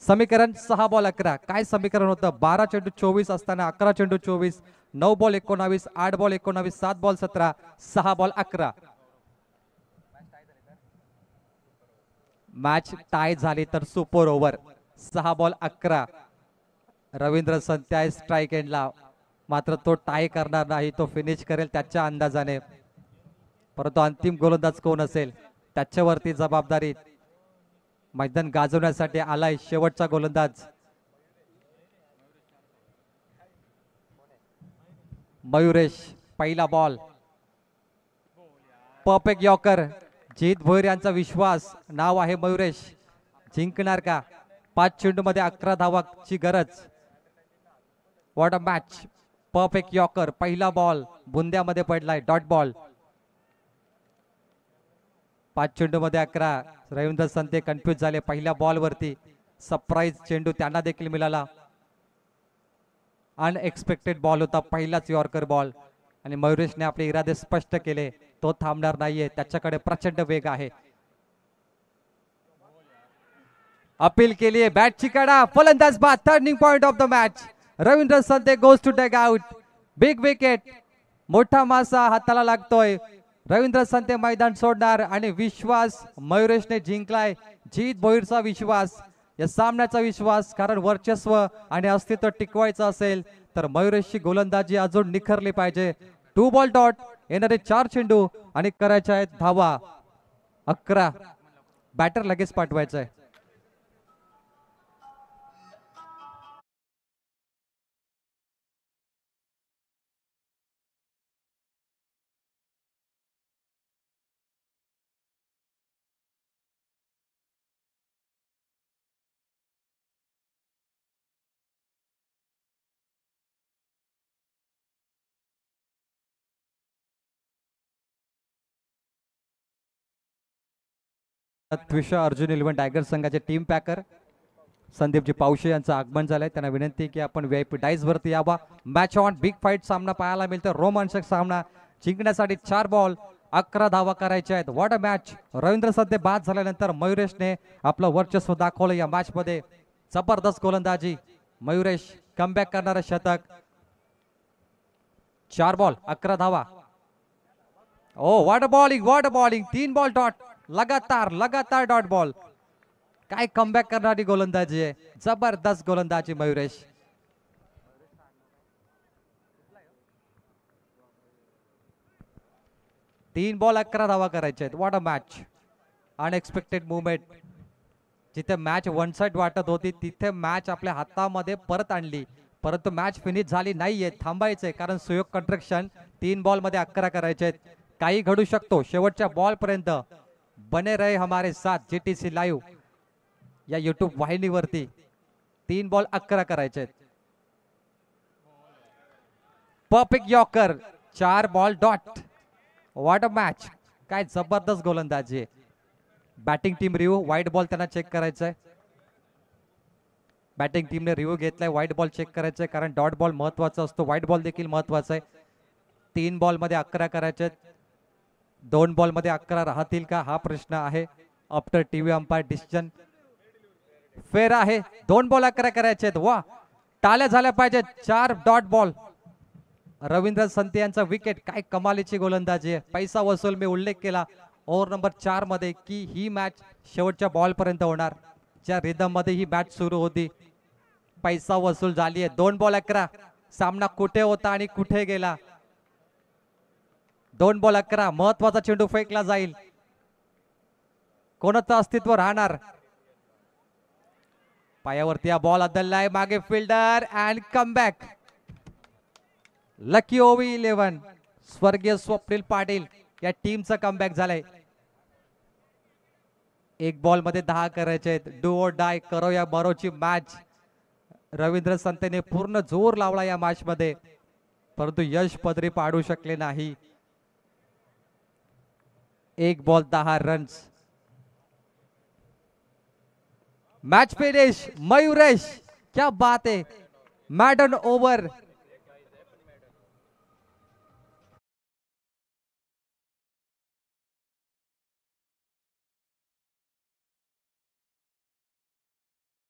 समीकरण 6 बॉल 11. काय समीकरण होतं? 12 चेंडू 24 असताना 11 चेंडू 24, 9 ball 19, 8 ball 19, 7 ball 17, 6 ball 11. Match tie झाली तर सुपर ओव्हर. 6 बॉल 11. रवींद्र संत्या स्ट्राईक एंडला, मात्र तो टाय करणार नाही, तो फिनिश करेल त्याच्या अंदाजाने. परंतु अंतिम गोलंदाज कोण असेल त्याच्यावरती जबाबदारी मैदान गाजवण्यासाठी आलाय शेवटचा गोलंदाज मयुरेश. पहिला बॉल परफेक्ट यॉर्कर. जीत भोईर यांचा विश्वास. नाव आहे मयुरेश. जिंकणार का? 5 चेंडू मध्ये 11 धावाची गरज. What a match. Perfect yorker. पहिला बॉल बुंद्यामध्ये पडलाय, डॉट बॉल. 5 चेंडू मध्ये 11. रवींद्र संते कन्फ्युज झाले पहिल्या बॉल वरती. सरप्राईज चेंडू त्यांना देखील मिळाला. अनएक्सपेक्टेड बॉल होता, पहिलाच यॉर्कर बॉल. आणि मयुरेशने आपले इरादे स्पष्ट केले, तो थांबणार नाहीये, त्याच्याकडे प्रचंड वेग आहे. अपील केली, बॅटची कडा, फलंदाज बाद. Turning point of the match. Ravindra संते goes to take out. Big wicket. मोठा मासा हाताला लागतोय. रवींद्र संते मैदान सोडणार आणि विश्वास मयुरेशने जिंकलाय. जीत भोईरचा विश्वास, या सामन्याचा विश्वास. कारण वर्चस्व आणि अस्तित्व टिकवायचं असेल तर मयुरेशची गोलंदाजी अजून निखरली पाहिजे. 2 बॉल डॉट. येणारे 4 चेंडू आणि करायच्या आहेत धावा 11. बॅटर लगेच पाठवायचं आहे. विश्व अर्जुन 11 टायगर संघाचे टीम पॅकर संदीपजी पावशे यांचं आगमन झालंय. त्यांना विनंती की आपण VIP डाईस वरती यावा. Match on. बिग फाईट सामना पाहायला मिळतो. रोमांचक सामना. जिंकण्यासाठी 4 बॉल 11 धावा करायच्या आहेत. What a match. Ravindra Sante बाद झाल्यानंतर मयुरेशने आपलं वर्चस्व दाखवलं या मॅच मध्ये. जबरदस्त गोलंदाजी. मयुरेश कमबॅक करणारं शतक. 4 बॉल 11 धावा. Oh what a bowling, what a bowling. 3 ball dot. लगातार डॉट बॉल. काय कमबॅक करणारी गोलंदाजी आहे. जबरदस्त गोलंदाजी मयुरेश. तीन बॉल 11 धावा करायचे आहेत. What a match. Unexpected movement. जिथे मॅच वन साइड वाटत होती तिथे मॅच आपल्या हातामध्ये परत आणली, परंतु मॅच फिनिश झाली नाहीये. थांबायचंय कारण सुयोग कंस्ट्रक्शन 3 बॉल मध्ये 11 करायचे आहेत. काही घडू शकतो शेवटच्या बॉल पर्यंत. बने रहे हमारे साथ GTC लाईव्ह या YouTube वाहिनीवरती. 3 बॉल 11 करायचे आहेत. Perfect yorker. 4 ball dot. What a match. काय जबरदस्त गोलंदाजी आहे. Batting team review. White ball त्यांना चेक करायचा आहे. बॅटिंग टीमने रिव्ह्यू घेतलाय. व्हाईट बॉल चेक करायचा आहे कारण डॉट बॉल महत्वाचा असतो, व्हाईट बॉल देखील महत्वाचा आहे. 3 बॉल मध्ये 11 करायचे. 2 बॉल मध्ये 11 राहतील का हा प्रश्न आहे. After TV umpire decision. फेर आहे. 2 बॉल 11 करायचे आहेत. वा, टाळ्या झाल्या पाहिजेत. 4 डॉट बॉल. रवींद्र संते यांचा विकेट. काय कमालीची गोलंदाजी आहे. पैसा वसूल. मी उल्लेख केला ओव्हर नंबर 4 मध्ये की ही मॅच शेवटच्या बॉल पर्यंत होणार. ज्या रिदम मध्ये ही मॅच सुरू होती पैसा वसूल झाली आहे. 2 बॉल 11. सामना कुठे होता आणि कुठे गेला. 2 बॉल 11. महत्वाचा चेंडू फेकला जाईल. कोणाचं अस्तित्व राहणार. पायावरती हा बॉल अदललाय. मागे fielder and comeback. Lucky over 11 स्वर्गीय स्वप्नील पाटील या टीमचं कमबॅक झालंय. 1 बॉल मध्ये 10 करायचे आहेत. डू और डाय करो या मरोची मॅच. रवींद्र संतेने पूर्ण जोर लावला या मॅच मध्ये परंतु यश पदरी पाडू शकले नाही. 1 ball 10 runs. Match finish Mayuresh. क्या बात है. मैडन ओवर